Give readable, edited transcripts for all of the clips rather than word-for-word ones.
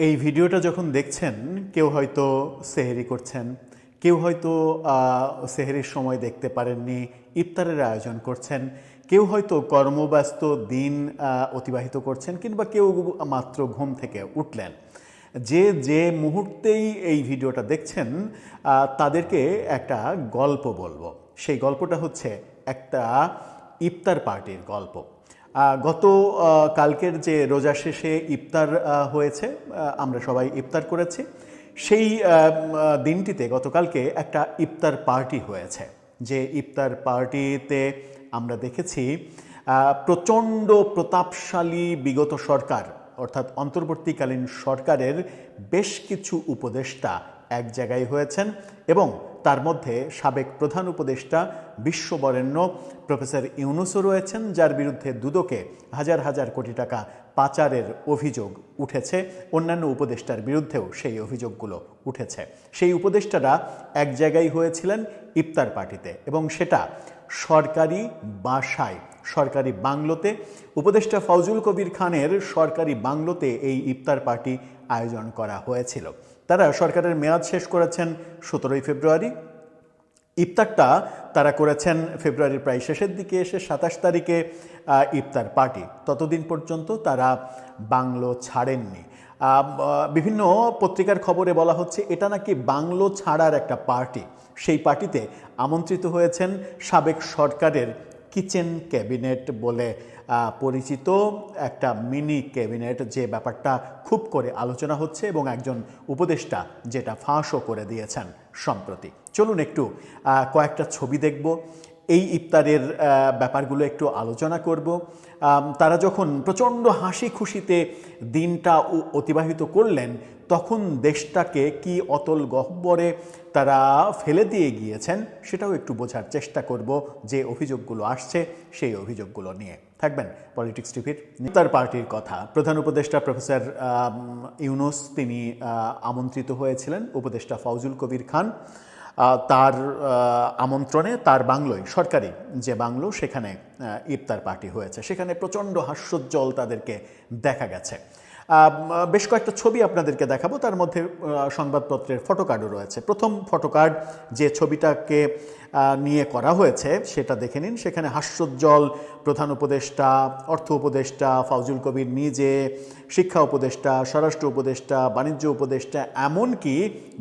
এই ভিডিওটা যখন দেখছেন কেউ হয়তো সেহরি করছেন, কেউ হয়তো সেহরির সময় দেখতে পারেননি, ইফতারের আয়োজন করছেন, কেউ হয়তো কর্মব্যস্ত দিন অতিবাহিত করছেন, কিংবা কেউ মাত্র ঘুম থেকে উঠলেন। যে মুহূর্তেই এই ভিডিওটা দেখছেন তাদেরকে একটা গল্প বলবো। সেই গল্পটা হচ্ছে একটা ইফতার পার্টির গল্প। গত কালকের যে রোজা শেষে ইফতার হয়েছে, আমরা সবাই ইফতার করেছি, সেই দিনটিতে গতকালকে একটা ইফতার পার্টি হয়েছে। যে ইফতার পার্টিতে আমরা দেখেছি প্রচণ্ড প্রতাপশালী বিগত সরকার অর্থাৎ অন্তর্বর্তীকালীন সরকারের বেশ কিছু উপদেষ্টা এক জায়গায় হয়েছেন এবং তার মধ্যে সাবেক প্রধান উপদেষ্টা বিশ্ববরেণ্য প্রফেসর ইউনূসও রয়েছেন, যার বিরুদ্ধে দুদকে হাজার হাজার কোটি টাকা পাচারের অভিযোগ উঠেছে। অন্যান্য উপদেষ্টার বিরুদ্ধেও সেই অভিযোগগুলো উঠেছে। সেই উপদেষ্টারা এক জায়গায় হয়েছিলেন ইফতার পার্টিতে, এবং সেটা সরকারি বাসায়, সরকারি বাংলোতে। উপদেষ্টা ফজলুল কবির খানের সরকারি বাংলোতে এই ইফতার পার্টি আয়োজন করা হয়েছিল। তারা সরকারের মেয়াদ শেষ করেছেন 17 ফেব্রুয়ারি। ইফতারটা তারা করেছেন ফেব্রুয়ারির প্রায় শেষের দিকে এসে 27 তারিখে ইফতার পার্টি। ততদিন পর্যন্ত তারা বাংলো ছাড়েননি। বিভিন্ন পত্রিকার খবরে বলা হচ্ছে এটা নাকি বাংলো ছাড়ার একটা পার্টি। সেই পার্টিতে আমন্ত্রিত হয়েছেন সাবেক সরকারের কিচেন ক্যাবিনেট বলে পরিচিত একটা মিনি ক্যাবিনেট, যে ব্যাপারটা খুব করে আলোচনা হচ্ছে এবং একজন উপদেষ্টা যেটা ফাঁসও করে দিয়েছেন সম্প্রতি। চলুন একটু কয়েকটা ছবি দেখব, এই ইফতারের ব্যাপারগুলো একটু আলোচনা করব। তারা যখন প্রচণ্ড হাসি খুশিতে দিনটা অতিবাহিত করলেন, তখন দেশটাকে কি অতল গহ্বরে তারা ফেলে দিয়ে গিয়েছেন সেটাও একটু বোঝার চেষ্টা করব। যে অভিযোগগুলো আসছে সেই অভিযোগগুলো নিয়ে থাকবেন পলিটিক্স টিভির। ইফতার পার্টির কথা, প্রধান উপদেষ্টা প্রফেসর ইউনূস তিনি আমন্ত্রিত হয়েছিলেন উপদেষ্টা ফজলুল কবির খান তার আমন্ত্রণে তার বাংলোয়, সরকারি যে বাংলো, সেখানে ইফতার পার্টি হয়েছে। সেখানে প্রচণ্ড হাস্যোজ্জ্বল তাদেরকে দেখা গেছে। বেশ কয়েকটা ছবি আপনাদেরকে দেখাবো, তার মধ্যে সংবাদপত্রের ফটোকার্ডও রয়েছে। প্রথম ফটোকার্ড যে ছবিটাকে নিয়ে করা হয়েছে সেটা দেখে নিন। সেখানে হাস্যোজ্জ্বল প্রধান উপদেষ্টা, অর্থ উপদেষ্টা ফজলুল কবির নিজে, শিক্ষা উপদেষ্টা, স্বরাষ্ট্র উপদেষ্টা, বাণিজ্য উপদেষ্টা, এমনকি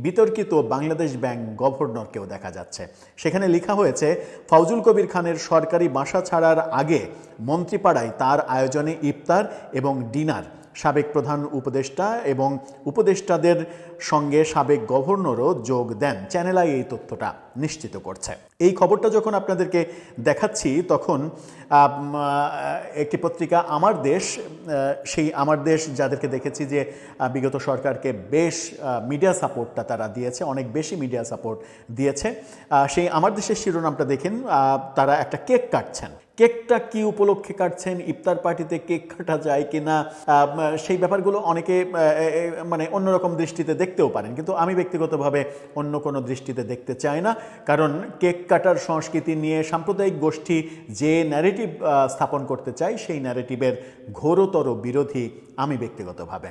বিতর্কিত বাংলাদেশ ব্যাংক গভর্নরকেও দেখা যাচ্ছে। সেখানে লেখা হয়েছে ফজলুল কবির খানের সরকারি বাসা ছাড়ার আগে মন্ত্রীপাড়ায় তার আয়োজনে ইফতার এবং ডিনার। সাবেক প্রধান উপদেষ্টা এবং উপদেষ্টাদের সঙ্গে সাবেক গভর্নরও যোগ দেন। চ্যানেল আই এই তথ্যটা নিশ্চিত করছে। এই খবরটা যখন আপনাদেরকে দেখাচ্ছি তখন একটি পত্রিকা আমার দেশ, সেই আমার দেশ যাদেরকে দেখেছি যে বিগত সরকারকে বেশ মিডিয়া সাপোর্টটা তারা দিয়েছে, অনেক বেশি মিডিয়া সাপোর্ট দিয়েছে, সেই আমার দেশের শিরোনামটা দেখেন। তারা একটা কেক কাটছেন। কেকটা কি উপলক্ষে কাটছেন, ইফতার পার্টিতে কেক কাটা যায় কিনা, সেই ব্যাপারগুলো অনেকে মানে অন্যরকম দৃষ্টিতে দেখতেও পারেন, কিন্তু আমি ব্যক্তিগতভাবে অন্য কোনো দৃষ্টিতে দেখতে চাই না। কারণ কেক কাটার সংস্কৃতি নিয়ে সাম্প্রদায়িক গোষ্ঠী যে ন্যারেটিভ স্থাপন করতে চাই, সেই ন্যারেটিভের ঘোরতর বিরোধী আমি ব্যক্তিগতভাবে।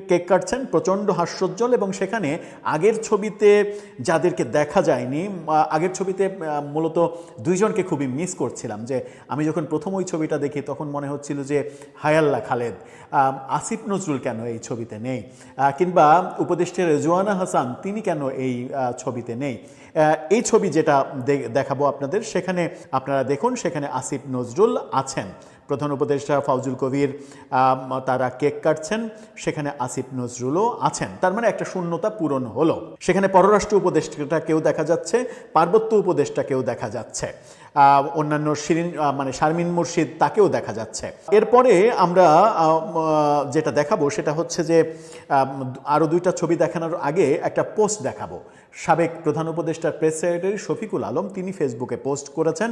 কেক কাটছেন, প্রচণ্ড হাস্যোজ্জ্বল, এবং সেখানে আগের ছবিতে যাদেরকে দেখা যায়নি, আগের ছবিতে মূলত দুইজনকে খুবই মিস করছিলাম। যে আমি যখন প্রথম ওই ছবিটা দেখি তখন মনে হচ্ছিল যে হায়াল্লা খালেদ, আসিফ নজরুল কেন এই ছবিতে নেই, কিংবা উপদেষ্টা রেজওয়ানা হাসান তিনি কেন এই ছবিতে নেই। এই ছবি যেটা দেখাবো আপনাদের, সেখানে আপনারা দেখুন, সেখানে আসিফ নজরুল আছেন, প্রধান উপদেষ্টা ফজলুল কবির তারা কেক কাটছেন, সেখানে আসিফ নজরুলও আছেন। তার মানে একটা শূন্যতা পূরণ হলো। সেখানে পররাষ্ট্র উপদেষ্টা কেউ দেখা যাচ্ছে, পার্বত্য উপদেষ্টা কেউ দেখা যাচ্ছে, অন্যান্য শারমিন মুর্শিদ তাকেও দেখা যাচ্ছে। এরপরে আমরা যেটা দেখাবো সেটা হচ্ছে যে আরও দুইটা ছবি দেখানোর আগে একটা পোস্ট দেখাবো। সাবেক প্রধান উপদেষ্টার প্রেস সেক্রেটারি শফিকুল আলম তিনি ফেসবুকে পোস্ট করেছেন,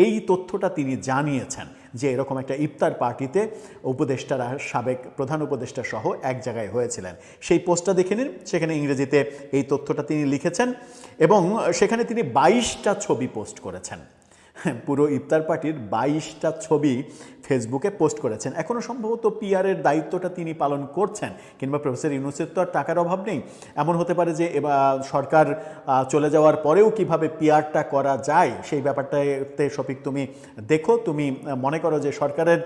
এই তথ্যটা তিনি জানিয়েছেন যে এরকম একটা ইফতার পার্টিতে উপদেষ্টারা, সাবেক প্রধান উপদেষ্টা সহ এক জায়গায় হয়েছিলেন। সেই পোস্টটা দেখে নিন, সেখানে ইংরেজিতে এই তথ্যটা তিনি লিখেছেন এবং সেখানে তিনি 22টা ছবি পোস্ট করেছেন। পুরো ইফতার পার্টির 22টা ছবি ফেসবুকে পোস্ট করেছেন। এখনও সম্ভবত পিআরের দায়িত্বটা তিনি পালন করছেন, কিংবা প্রফেসর ইউনূসের তো আর টাকার অভাব নেই। এমন হতে পারে যে সরকার চলে যাওয়ার পরেও কিভাবে পিআরটা করা যায় সেই ব্যাপারটাতে শফিক তুমি দেখো। তুমি মনে করো যে সরকারের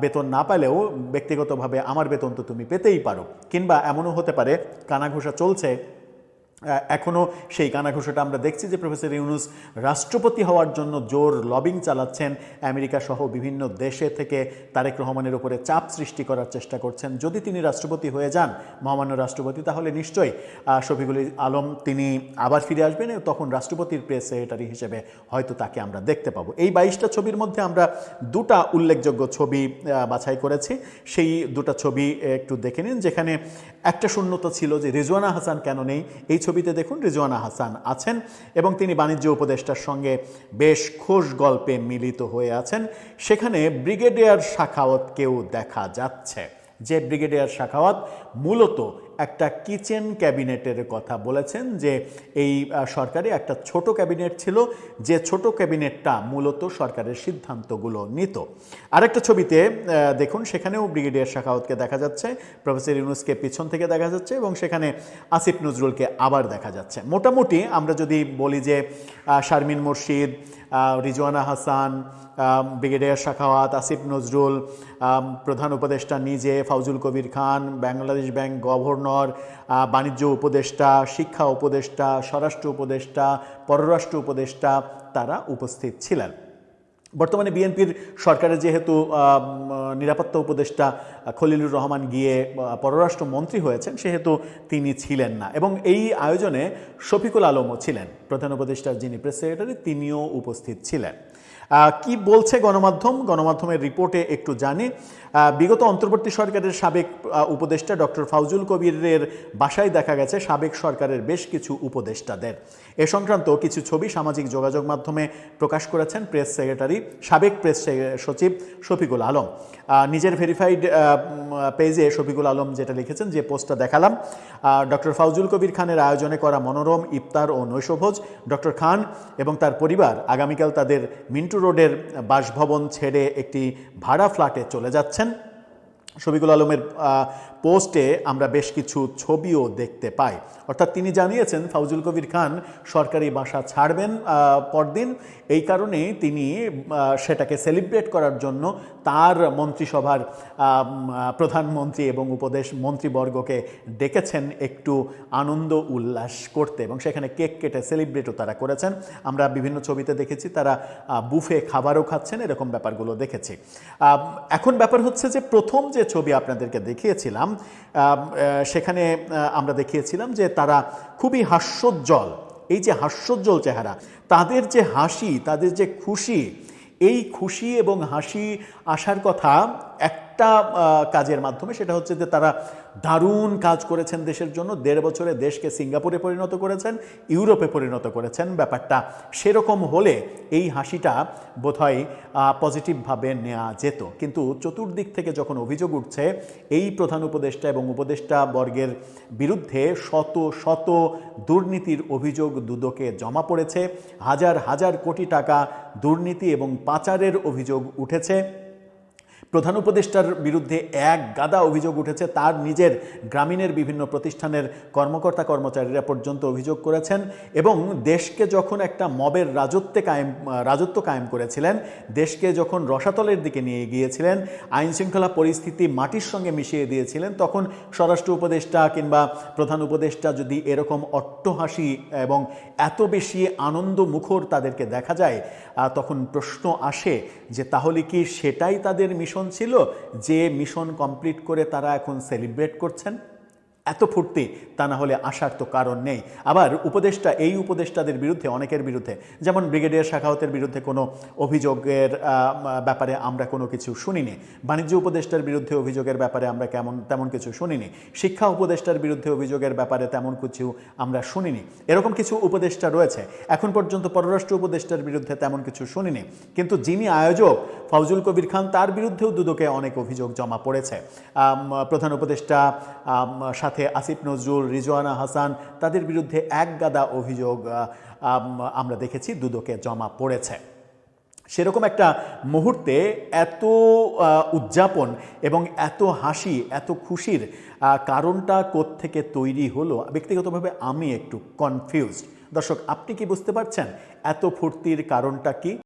বেতন না পেলেও ব্যক্তিগতভাবে আমার বেতন তো তুমি পেতেই পারো। কিংবা এমনও হতে পারে কানাঘুষা চলছে, এখনও সেই কানাঘুষাটা আমরা দেখছি যে প্রফেসর ইউনূস রাষ্ট্রপতি হওয়ার জন্য জোর লবিং চালাচ্ছেন, আমেরিকা সহ বিভিন্ন দেশে থেকে তারেক রহমানের উপরে চাপ সৃষ্টি করার চেষ্টা করছেন। যদি তিনি রাষ্ট্রপতি হয়ে যান, মহামান্য রাষ্ট্রপতি, তাহলে নিশ্চয়ই শফিকুল আলম তিনি আবার ফিরে আসবেন, তখন রাষ্ট্রপতির প্রেস সেক্রেটারি হিসেবে হয়তো তাকে আমরা দেখতে পাবো। এই 22টা ছবির মধ্যে আমরা দুটা উল্লেখযোগ্য ছবি বাছাই করেছি। সেই দুটা ছবি একটু দেখে নিন। যেখানে একটা শূন্যতা ছিল যে রিজওয়ানা হাসান কেন নেই, এই ছবিতে দেখুন রিজওয়ানা হাসান আছেন এবং তিনি বাণিজ্য উপদেষ্টার সঙ্গে বেশ খোশ গল্পে মিলিত হয়ে আছেন। সেখানে ব্রিগেডিয়ার সাখাওয়াতকেও দেখা যাচ্ছে, যে ব্রিগেডিয়ার সাখাওয়াত মূলত একটা কিচেন ক্যাবিনেটের কথা বলেছেন, যে এই সরকারে একটা ছোট ক্যাবিনেট ছিল, যে ছোট ক্যাবিনেটটা মূলত সরকারের সিদ্ধান্তগুলো নিত। আরেকটা ছবিতে দেখুন, সেখানেও ব্রিগেডিয়ার সাখাওয়াতকে দেখা যাচ্ছে, প্রফেসর ইউনূসকে পিছন থেকে দেখা যাচ্ছে এবং সেখানে আসিফ নজরুলকে আবার দেখা যাচ্ছে। মোটামুটি আমরা যদি বলি যে শারমিন মুর্শিদ, রিজওয়ানা হাসান, ব্রিগেডিয়ার সাখাওয়াত, আসিফ নজরুল, প্রধান উপদেষ্টা নিজে, ফাউজুল কবির খান, বাংলাদেশ ব্যাংক গভর্নর, বাণিজ্য উপদেষ্টা, শিক্ষা উপদেষ্টা, স্বরাষ্ট্র উপদেষ্টা, পররাষ্ট্র উপদেষ্টা, তারা উপস্থিত ছিলেন। বর্তমানে বিএনপির সরকারের যেহেতু নিরাপত্তা উপদেষ্টা খলিলুর রহমান গিয়ে পররাষ্ট্র মন্ত্রী হয়েছেন, সেহেতু তিনি ছিলেন না। এবং এই আয়োজনে শফিকুল আলমও ছিলেন, প্রধান উপদেষ্টার যিনি প্রেস সেক্রেটারি, তিনিও উপস্থিত ছিলেন। কি বলছে গণমাধ্যমের রিপোর্টে একটু জানি। বিগত অন্তর্বর্তী সরকারের সাবেক উপদেষ্টা ডক্টর ফাউজুল কবিরের বাসায় দেখা গেছে সাবেক সরকারের বেশ কিছু উপদেষ্টাদের। এ সংক্রান্ত কিছু ছবি সামাজিক যোগাযোগ মাধ্যমে প্রকাশ করেছেন প্রেস সেক্রেটারি, সাবেক প্রেস সচিব শফিকুল আলম। নিজের ভেরিফাইড পেজে শফিকুল আলম যেটা লিখেছেন, যে পোস্টটা দেখালাম, ডক্টর ফাউজুল কবির খানের আয়োজনে করা মনোরম ইফতার ও নৈশভোজ। ডক্টর খান এবং তার পরিবার আগামীকাল তাদের মিন্টু রোডের বাসভবন ছেড়ে একটি ভাড়া ফ্ল্যাটে চলে যাচ্ছেন। শফিকুল আলমের পোস্টে আমরা বেশ কিছু ছবিও দেখতে পাই। অর্থাৎ তিনি জানিয়েছেন ফাউজুল কবির খান সরকারি বাসা ছাড়বেন পরদিন, এই কারণে তিনি সেটাকে সেলিব্রেট করার জন্য তার মন্ত্রিসভার প্রধানমন্ত্রী এবং মন্ত্রীবর্গকে ডেকেছেন একটু আনন্দ উল্লাস করতে, এবং সেখানে কেক কেটে সেলিব্রেটও তারা করেছেন। আমরা বিভিন্ন ছবিতে দেখেছি তারা বুফে খাবারও খাচ্ছেন, এরকম ব্যাপারগুলো দেখেছি। এখন ব্যাপার হচ্ছে যে প্রথম যে ছবি আপনাদেরকে দেখিয়েছিলাম, সেখানে আমরা দেখিয়েছিলাম যে তারা খুবই হাস্যোজ্জ্বল, এই যে হাস্যোজ্জ্বল চেহারা, তাদের যে হাসি, তাদের যে খুশি, এই খুশি এবং হাসি আসার কথা একটা কাজের মাধ্যমে, সেটা হচ্ছে যে তারা দারুণ কাজ করেছেন দেশের জন্য। 1.5 বছরে দেশকে সিঙ্গাপুরে পরিণত করেছেন, ইউরোপে পরিণত করেছেন। ব্যাপারটা সেরকম হলে এই হাসিটা বোধহয় পজিটিভভাবে নেওয়া যেত। কিন্তু চতুর্দিক থেকে যখন অভিযোগ উঠছে এই প্রধান উপদেষ্টা এবং উপদেষ্টা বর্গের বিরুদ্ধে শত শত দুর্নীতির অভিযোগ দুদকে জমা পড়েছে, হাজার হাজার কোটি টাকা দুর্নীতি এবং পাচারের অভিযোগ উঠেছে, প্রধান উপদেষ্টার বিরুদ্ধে এক গাদা অভিযোগ উঠেছে, তার নিজের গ্রামীণের বিভিন্ন প্রতিষ্ঠানের কর্মকর্তা কর্মচারীরা পর্যন্ত অভিযোগ করেছেন। এবং দেশকে যখন একটা মবের রাজত্ব কায়েম করেছিলেন, দেশকে যখন রসাতলের দিকে নিয়ে গিয়েছিলেন, আইনশৃঙ্খলা পরিস্থিতি মাটির সঙ্গে মিশিয়ে দিয়েছিলেন, তখন স্বরাষ্ট্র উপদেষ্টা কিংবা প্রধান উপদেষ্টা যদি এরকম অট্টহাসি এবং এত বেশি আনন্দ মুখর তাদেরকে দেখা যায়, তখন প্রশ্ন আসে যে তাহলে কি সেটাই তাদের মিশন ছিল, যে মিশন কমপ্লিট করে তারা এখন সেলিব্রেট করছেন? এত ফুর্তি তা না হলে আসার তো কারণ নেই। আবার এই উপদেষ্টাদের বিরুদ্ধে, অনেকের বিরুদ্ধে, যেমন ব্রিগেডিয়ার সাখাওয়াতের বিরুদ্ধে কোনো অভিযোগের ব্যাপারে আমরা কোনো কিছু শুনিনি, বাণিজ্য উপদেষ্টার বিরুদ্ধে অভিযোগের ব্যাপারে আমরা তেমন কিছু শুনিনি, শিক্ষা উপদেষ্টার বিরুদ্ধে অভিযোগের ব্যাপারে তেমন কিছু আমরা শুনিনি। এরকম কিছু উপদেষ্টা রয়েছে, এখন পর্যন্ত পররাষ্ট্র উপদেষ্টার বিরুদ্ধে তেমন কিছু শুনিনি। কিন্তু যিনি আয়োজক ফাউজুল কবির খান, তার বিরুদ্ধেও দুদকে অনেক অভিযোগ জমা পড়েছে। প্রধান উপদেষ্টা সাথে আসিফ নজরুল, রিজওয়ানা হাসান, তাদের বিরুদ্ধে এক গাদা অভিযোগ আমরা দেখেছি দুদকে জমা পড়েছে। সেরকম একটা মুহূর্তে এত উদযাপন এবং এত হাসি, এত খুশির কারণটা কোত্থেকে তৈরি হলো, ব্যক্তিগতভাবে আমি একটু কনফিউজড। দর্শক, আপনি কি বুঝতে পারছেন এত ফুর্তির কারণটা কি?